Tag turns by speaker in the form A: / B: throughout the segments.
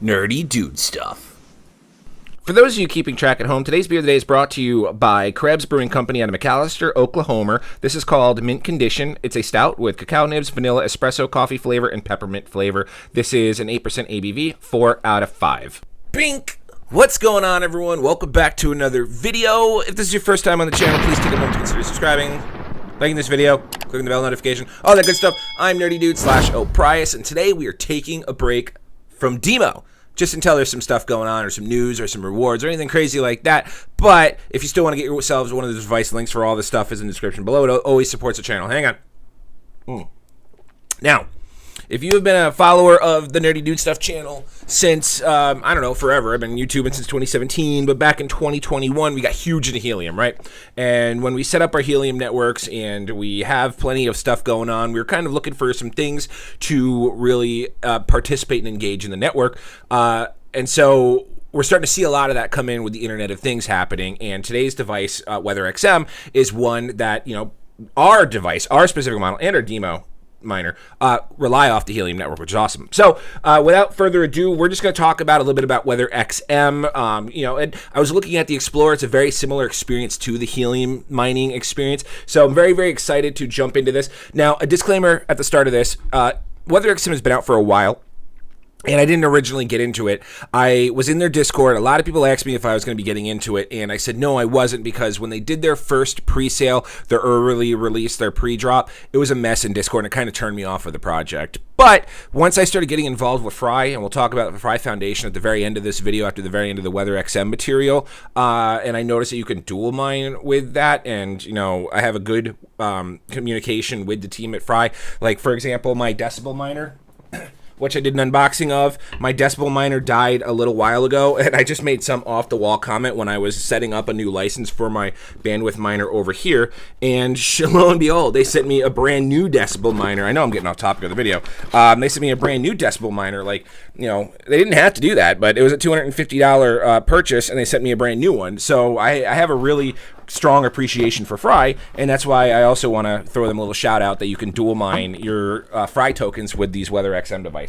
A: nerdy dude stuff.
B: For those of you keeping track at home, today's beer of the day is brought to you by Krebs Brewing Company out of McAlester, Oklahoma. This is called Mint Condition. It's a stout with cacao nibs, vanilla, espresso, coffee flavor, and peppermint flavor. This is an 8% ABV, 4 out of 5.
A: Bink! What's going on, everyone? Welcome back to another video. If this is your first time on the channel, please take a moment to consider subscribing, liking this video, clicking the bell notification, all that good stuff. I'm Nerdy Dude /Oprius, and today we are taking a break from Demo. Just until there's some stuff going on or some news or some rewards or anything crazy like that. But if you still want to get yourselves one of the device links for all this stuff is in the description below. It always supports the channel. Hang on. Now, if you have been a follower of the Nerdy Dude Stuff channel since, I don't know, forever. I've been YouTubing since 2017, but back in 2021, we got huge into helium, right? And when we set up our helium networks and we have plenty of stuff going on, we were kind of looking for some things to really participate and engage in the network. And so we're starting to see a lot of that come in with the Internet of Things happening. And today's device, weatherxm, is one that, you know, our device, our specific model, and our demo miner rely off the helium network, which is awesome. So without further ado, we're just going to talk about a little bit about weatherxm. And I was looking at the Explorer. It's a very similar experience to the helium mining experience. So I'm very, very excited to jump into this. Now, a disclaimer at the start of this, weatherxm has been out for a while. And I didn't originally get into it. I was in their Discord. A lot of people asked me if I was going to be getting into it, and I said no, I wasn't, because when they did their first pre-sale, their early release, their pre-drop, it was a mess in Discord, and it kind of turned me off of the project. But once I started getting involved with Fry, and we'll talk about the Fry Foundation at the very end of this video, after the very end of the weatherxm material, and I noticed that you can dual mine with that, and you know, I have a good communication with the team at Fry. Like, for example, my decibel miner, which I did an unboxing of. My decibel miner died a little while ago, and I just made some off-the-wall comment when I was setting up a new license for my bandwidth miner over here, and lo and behold, they sent me a brand new decibel miner. I know I'm getting off topic of the video. They sent me a brand new decibel miner. Like, you know, they didn't have to do that, but it was a $250 purchase, and they sent me a brand new one. So I have a really strong appreciation for Fry, and that's why I also want to throw them a little shout out that you can dual mine your Fry tokens with these weatherxm devices.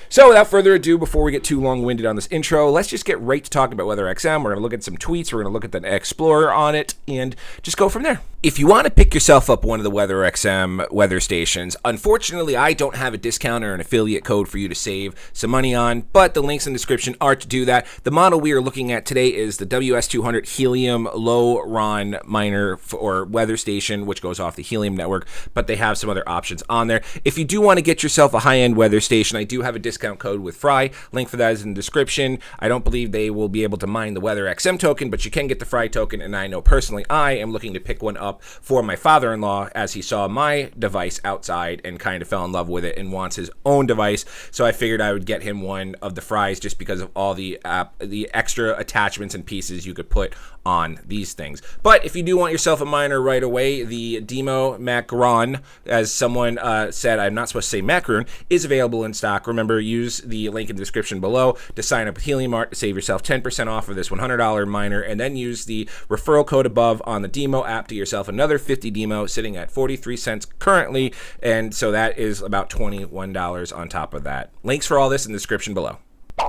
A: So without further ado, before we get too long-winded on this intro, let's just get right to talking about weatherxm. We're going to look at some tweets, we're going to look at the Explorer on it, and just go from there. If you want to pick yourself up one of the weatherxm weather stations, unfortunately I don't have a discount or an affiliate code for you to save some money on, but the links in the description are to do that. The model we are looking at today is the WS200 Helium Low Ron miner or weather station, which goes off the helium network, but they have some other options on there. If you do want to get yourself a high-end weather station, I do have a discount code with Fry. Link for that is in the description. I don't believe they will be able to mine the weatherxm token, but you can get the Fry token, and I know personally I am looking to pick one up for my father-in-law, as he saw my device outside and kind of fell in love with it and wants his own device. So I figured I would get him one of the Frys just because of all the extra attachments and pieces you could put on these things. But if you do want yourself a miner right away, the Demo Macaron, as someone said, I'm not supposed to say macaron, is available in stock. Remember, use the link in the description below to sign up with Helium Art to save yourself 10% off of this $100 miner, and then use the referral code above on the Demo app to yourself another 50 Demo, sitting at 43 cents currently, and so that is about $21 on top of that. Links for all this in the description below.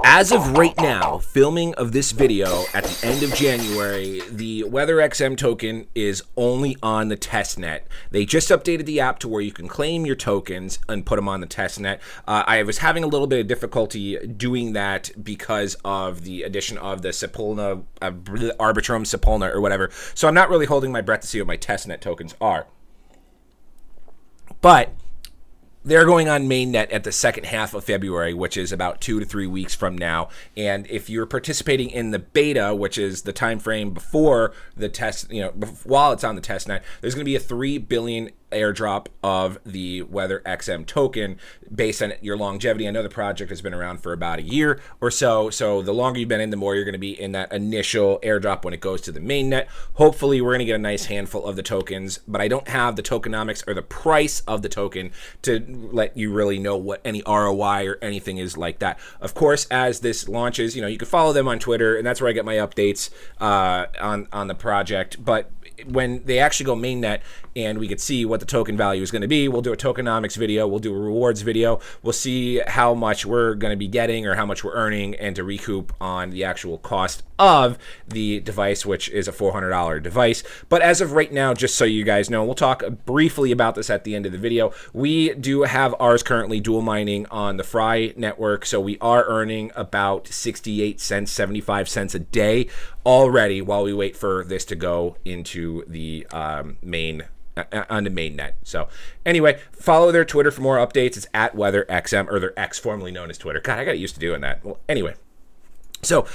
A: As of right now, filming of this video at the end of January, the weatherxm token is only on the testnet. They just updated the app to where you can claim your tokens and put them on the testnet. I was having a little bit of difficulty doing that because of the addition of the Sepulna, Arbitrum Sepulna or whatever. So I'm not really holding my breath to see what my testnet tokens are. But they're going on mainnet at the second half of February, which is about 2 to 3 weeks from now. And if you're participating in the beta, which is the time frame before the test, you know, while it's on the testnet, there's going to be a 3 billion airdrop of the weatherxm token based on your longevity. I know the project has been around for about a year or so, so the longer you've been in, the more you're going to be in that initial airdrop when it goes to the mainnet. Hopefully we're going to get a nice handful of the tokens, but I don't have the tokenomics or the price of the token to let you really know what any ROI or anything is like that. Of course, as this launches, you know, you can follow them on Twitter, and that's where I get my updates on the project. But when they actually go mainnet and we could see what the token value is going to be, we'll do a tokenomics video, we'll do a rewards video, we'll see how much we're going to be getting or how much we're earning, and to recoup on the actual cost of the device, which is a $400 device. But as of right now, just so you guys know, we'll talk briefly about this at the end of the video. We do have ours currently dual mining on the Fry network, so we are earning about 68 cents, 75 cents a day already while we wait for this to go into the main on the mainnet. So anyway, follow their Twitter for more updates. It's at weatherxm, or their X, formerly known as Twitter. God, I got used to doing that. Well, anyway, so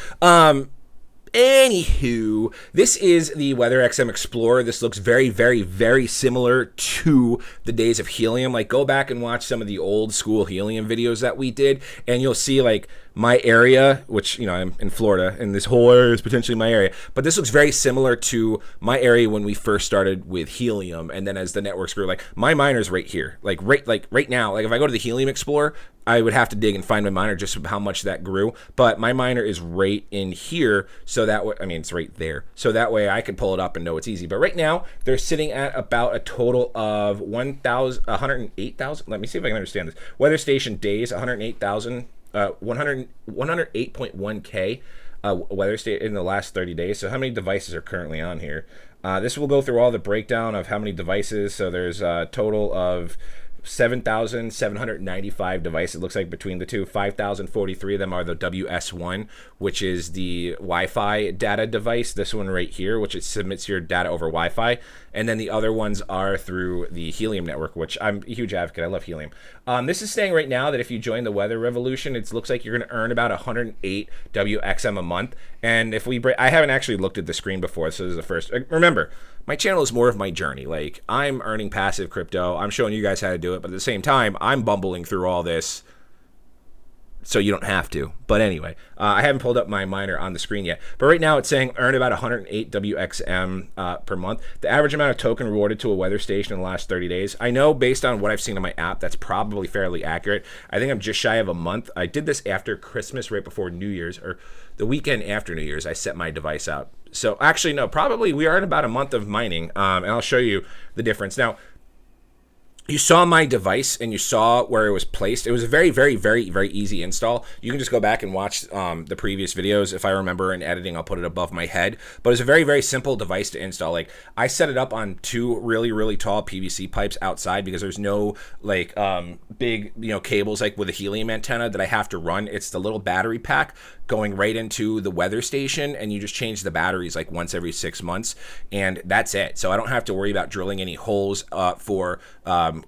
A: anywho, this is the weatherxm Explorer. This looks very, very, very similar to the days of Helium. Like, go back and watch some of the old school Helium videos that we did, and you'll see, like, my area, which, you know, I'm in Florida, and this whole area is potentially my area. But this looks very similar to my area when we first started with Helium, and then as the networks grew, like, my miner's right here. Like right now, like, if I go to the Helium Explorer, I would have to dig and find my miner just how much that grew. But my miner is right in here, so that way, I mean, it's right there. So that way I can pull it up and know it's easy. But right now, they're sitting at about a total of 108,000. Let me see if I can understand this. Weather station days, 108,000. 108.1K weather state in the last 30 days. So how many devices are currently on here? This will go through all the breakdown of how many devices. So there's a total of 7,795 devices. It looks like between the two, 5,043 of them are the WS1, which is the Wi-Fi data device. This one right here, which it submits your data over Wi-Fi. And then the other ones are through the Helium network, which I'm a huge advocate. I love Helium. This is saying right now that if you join the Weather Revolution, it looks like you're going to earn about 108 WXM a month. And if we I haven't actually looked at the screen before, so this is the first. Remember, my channel is more of my journey. Like, I'm earning passive crypto. I'm showing you guys how to do it. But at the same time, I'm bumbling through all this so you don't have to. But anyway, I haven't pulled up my miner on the screen yet. But right now it's saying earn about 108 WXM per month. The average amount of token rewarded to a weather station in the last 30 days. I know based on what I've seen on my app, that's probably fairly accurate. I think I'm just shy of a month. I did this after Christmas, right before New Year's, or the weekend after New Year's. I set my device out. So actually, no, probably we are in about a month of mining, and I'll show you the difference. Now, you saw my device and you saw where it was placed. It was a very, very, very, very easy install. You can just go back and watch the previous videos. If I remember in editing, I'll put it above my head. But it's a very, very simple device to install. Like, I set it up on two really, really tall PVC pipes outside because there's no like big, you know, cables like with a Helium antenna that I have to run. It's the little battery pack going right into the weather station, and you just change the batteries like once every 6 months, and that's it. So I don't have to worry about drilling any holes for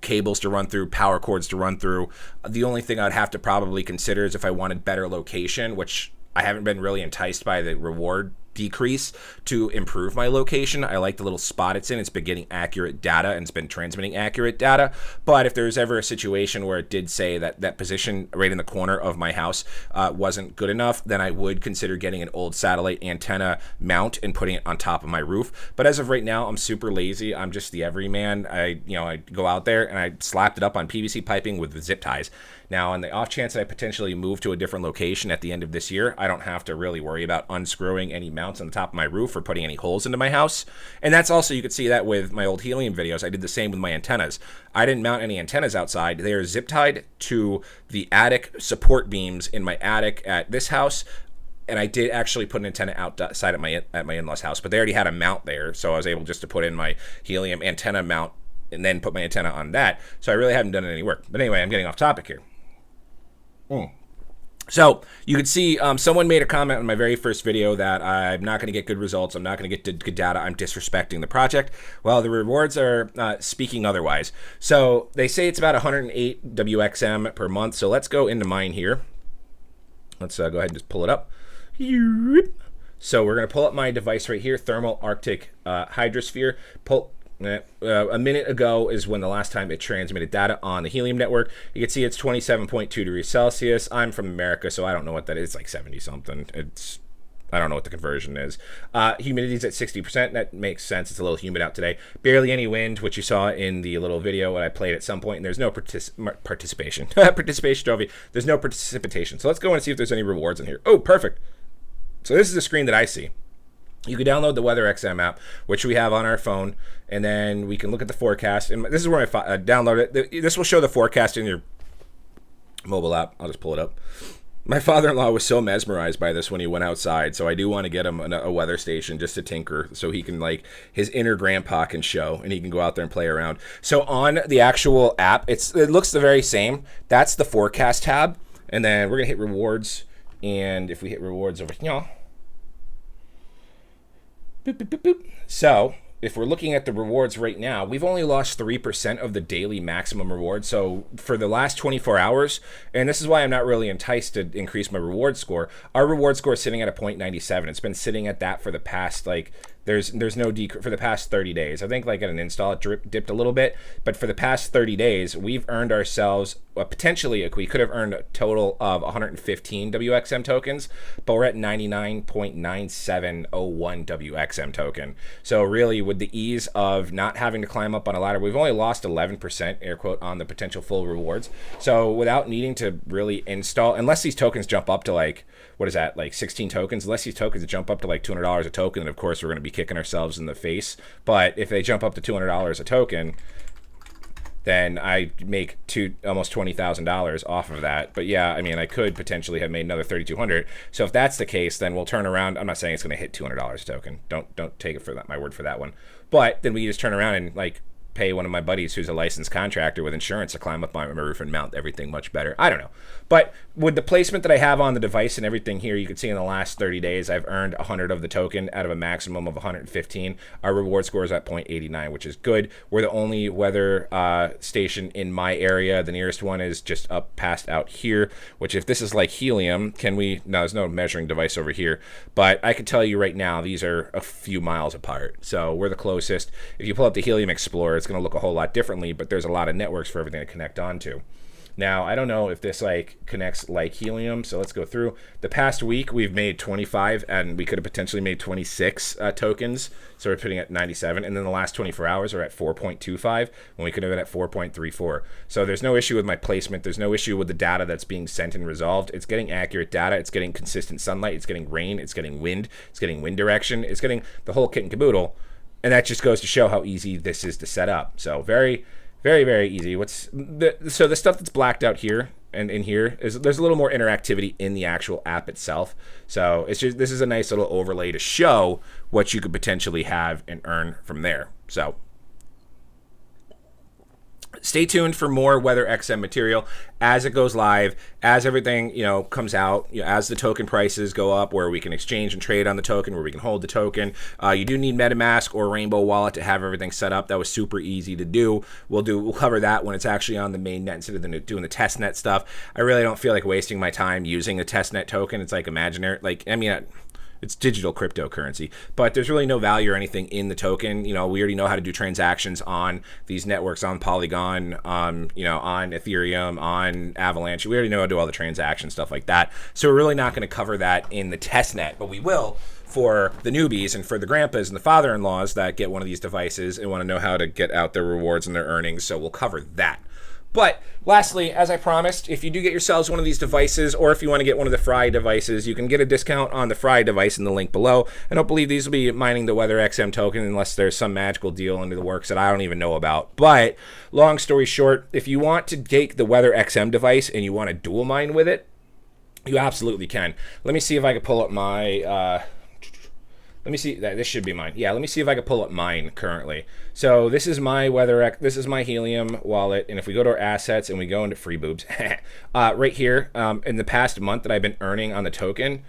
A: cables to run through, power cords to run through. The only thing I'd have to probably consider is if I wanted better location, which I haven't been really enticed by the reward decrease to improve my location. I like the little spot it's in. It's been getting accurate data and it's been transmitting accurate data. But if there's ever a situation where it did say that that position right in the corner of my house wasn't good enough, then I would consider getting an old satellite antenna mount and putting it on top of my roof. But as of right now, I'm super lazy. I'm just the everyman. I go out there and I slapped it up on PVC piping with the zip ties. Now, on the off chance that I potentially move to a different location at the end of this year, I don't have to really worry about unscrewing any mounts on the top of my roof or putting any holes into my house. And that's also, you could see that with my old Helium videos. I did the same with my antennas. I didn't mount any antennas outside. They are zip tied to the attic support beams in my attic at this house. And I did actually put an antenna outside at my in-laws house, but they already had a mount there. So I was able just to put in my Helium antenna mount and then put my antenna on that. So I really haven't done any work. But anyway, I'm getting off topic here. So you can see someone made a comment on my very first video that I'm not going to get good results. I'm not going to get good data. I'm disrespecting the project. Well, the rewards are speaking otherwise. So they say it's about 108 WXM per month. So let's go into mine here. Let's go ahead and just pull it up. So we're going to pull up my device right here, Thermal Arctic Hydrosphere. A minute ago is when the last time it transmitted data on the Helium network. You can see it's 27.2 degrees Celsius. I'm from America, so I don't know what that is. It's like 70 something. I don't know what the conversion is. Humidity's at 60%. That makes sense. It's a little humid out today. Barely any wind, which you saw in the little video that I played at some point. And there's no participation. Participation trophy. There's no precipitation. So let's go and see if there's any rewards in here. Oh, perfect. So this is the screen that I see.
B: you can download the weatherxm app, which we have on our phone, and then we can look at the forecast. And this is where I download it. This will show the forecast in your mobile app. I'll just pull it up. My father-in-law was so mesmerized by this when he went outside, so I do want to get him a weather station just to tinker, so he can, like, his inner grandpa can show, and he can go out there and play around. So on the actual app, it looks the very same. That's the forecast tab, and then we're gonna hit rewards, and if we hit rewards over here, boop, boop, boop, boop. So if we're looking at the rewards right now, we've only lost 3% of the daily maximum reward. So for the last 24 hours, and this is why I'm not really enticed to increase my reward score, our reward score is sitting at a 0.97. It's been sitting at that for the past, like, there's no decrease for the past 30 days. I think like at an install it dipped a little bit, but for the past 30 days, we've earned ourselves potentially, we could have earned a total of 115 WXM tokens, but we're at 99.9701 WXM token. So really, with the ease of not having to climb up on a ladder, we've only lost 11%, air quote, on the potential full rewards. So without needing to really install, unless these tokens jump up to like, what is that, like 16 tokens, unless these tokens jump up to like $200 a token, then of course we're going to be kicking ourselves in the face. But if they jump up to $200 a token, then I make almost $20,000 off of that. But yeah, I mean, I could potentially have made another 3,200. So if that's the case, then we'll turn around. I'm not saying it's going to hit $200 a token. Don't take it for that, my word for that one. But then we just turn around and like pay one of my buddies who's a licensed contractor with insurance to climb up on my roof and mount everything much better. I don't know. But with the placement that I have on the device and everything here, you can see in the last 30 days, I've earned 100 of the token out of a maximum of 115. Our reward score is at 0.89, which is good. We're the only weather station in my area. The nearest one is just up past out here, which if this is like helium, no, there's no measuring device over here. But I can tell you right now, these are a few miles apart. So we're the closest. If you pull up the Helium Explorer, it's going to look a whole lot differently, but there's a lot of networks for everything to connect onto. Now, I don't know if this like connects like helium, so let's go through. The past week, we've made 25, and we could have potentially made 26 tokens, so we're putting at 97, and then the last 24 hours are at 4.25, when we could have been at 4.34. So there's no issue with my placement. There's no issue with the data that's being sent and resolved. It's getting accurate data. It's getting consistent sunlight. It's getting rain. It's getting wind. It's getting wind direction. It's getting the whole kit and caboodle, and that just goes to show how easy this is to set up. So very, very easy. So the stuff that's blacked out here and in here is there's a little more interactivity in the actual app itself. So it's just, this is a nice little overlay to show what you could potentially have and earn from there. So stay tuned for more weatherxm material as it goes live, as everything comes out, as the token prices go up, where we can exchange and trade on the token, where we can hold the token. You do need MetaMask or Rainbow Wallet to have everything set up. That was super easy to do. We'll cover that when it's actually on the main net instead of doing the testnet stuff. I really don't feel like wasting my time using a testnet token. It's like imaginary, it's digital cryptocurrency, but there's really no value or anything in the token. We already know how to do transactions on these networks, on Polygon, on Ethereum, on Avalanche. We already know how to do all the transaction stuff like that. So we're really not going to cover that in the testnet, but we will for the newbies and for the grandpas and the father-in-laws that get one of these devices and want to know how to get out their rewards and their earnings. So we'll cover that. But lastly, as I promised, if you do get yourselves one of these devices, or if you want to get one of the Fry devices, you can get a discount on the Fry device in the link below. I don't believe these will be mining the weatherxm token unless there's some magical deal into the works that I don't even know about. But long story short, if you want to take the weatherxm device and you want to dual mine with it, you absolutely can. Let me see if I can pull up my... let me see, this should be mine. Yeah, let me see if I can pull up mine currently. So this is my this is my Helium wallet, and if we go to our assets and we go into free boobs, right here, in the past month that I've been earning on the token,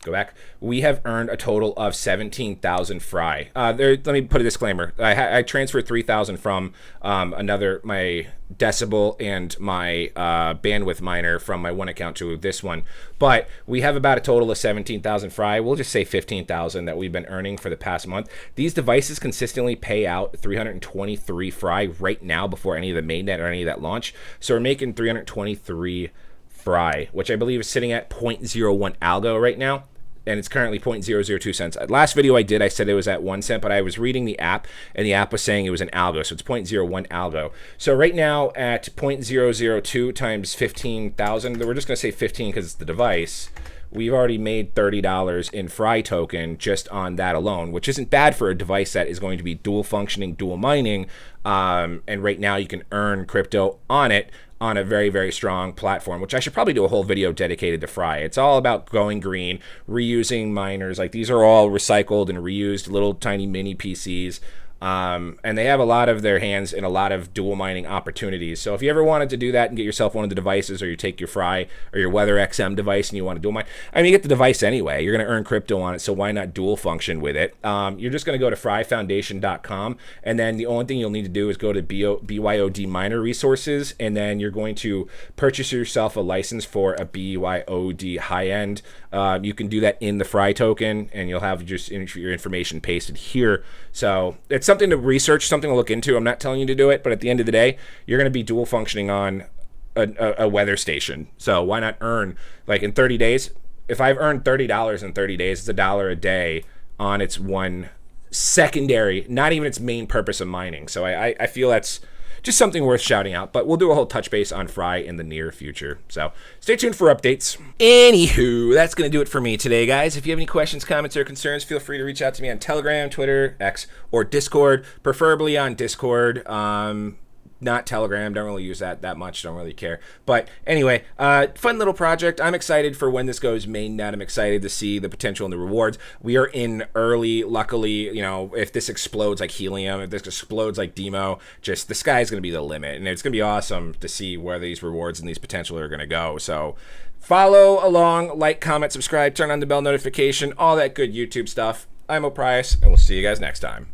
B: go back, we have earned a total of 17,000 Fry. Let me put a disclaimer. I transferred 3,000 from my Decibel and my bandwidth miner from my one account to this one. But we have about a total of 17,000 Fry. We'll just say 15,000 that we've been earning for the past month. These devices consistently pay out 323 Fry right now before any of the mainnet or any of that launch. So we're making 323 Fry, which I believe is sitting at 0.01 Algo right now. and it's currently 0.002 cents. Last video I did, I said it was at 1 cent, but I was reading the app, and the app was saying it was an algo, so it's 0.01 algo. So right now at 0.002 times 15,000, we're just going to say 15 because it's the device, we've already made $30 in Fry token just on that alone, which isn't bad for a device that is going to be dual functioning, dual mining, and right now you can earn crypto on it on a very, very strong platform, which I should probably do a whole video dedicated to Fry. It's all about going green, reusing miners. Like, these are all recycled and reused little tiny mini PCs. And they have a lot of their hands in a lot of dual mining opportunities. So if you ever wanted to do that and get yourself one of the devices, or you take your Fry or your weatherxm device and you want to dual mine, I mean, you get the device anyway. You're going to earn crypto on it, so why not dual function with it? You're just going to go to fryfoundation.com, and then the only thing you'll need to do is go to BYOD miner resources, and then you're going to purchase yourself a license for a BYOD high end. You can do that in the Fry token, and you'll have just your information pasted here. So it's something to research, something to look into. I'm not telling you to do it, but at the end of the day, you're going to be dual functioning on a weather station. So why not earn, like, in 30 days? If I've earned $30 in 30 days, it's $1 a day on its one secondary, not even its main purpose of mining. So I feel that's just something worth shouting out, but we'll do a whole touch base on Fry in the near future. So stay tuned for updates. Anywho, that's going to do it for me today, guys. If you have any questions, comments, or concerns, feel free to reach out to me on Telegram, Twitter, X, or Discord, preferably on Discord. Not Telegram, don't really use that much, don't really care. But anyway, fun little project. I'm excited for when this goes mainnet. I'm excited to see the potential and the rewards. We are in early, luckily. You know, if this explodes like helium, if this explodes like demo, just the sky's going to be the limit. And it's going to be awesome to see where these rewards and these potential are going to go. So follow along, like, comment, subscribe, turn on the bell notification, all that good YouTube stuff. I'm O'Price, and we'll see you guys next time.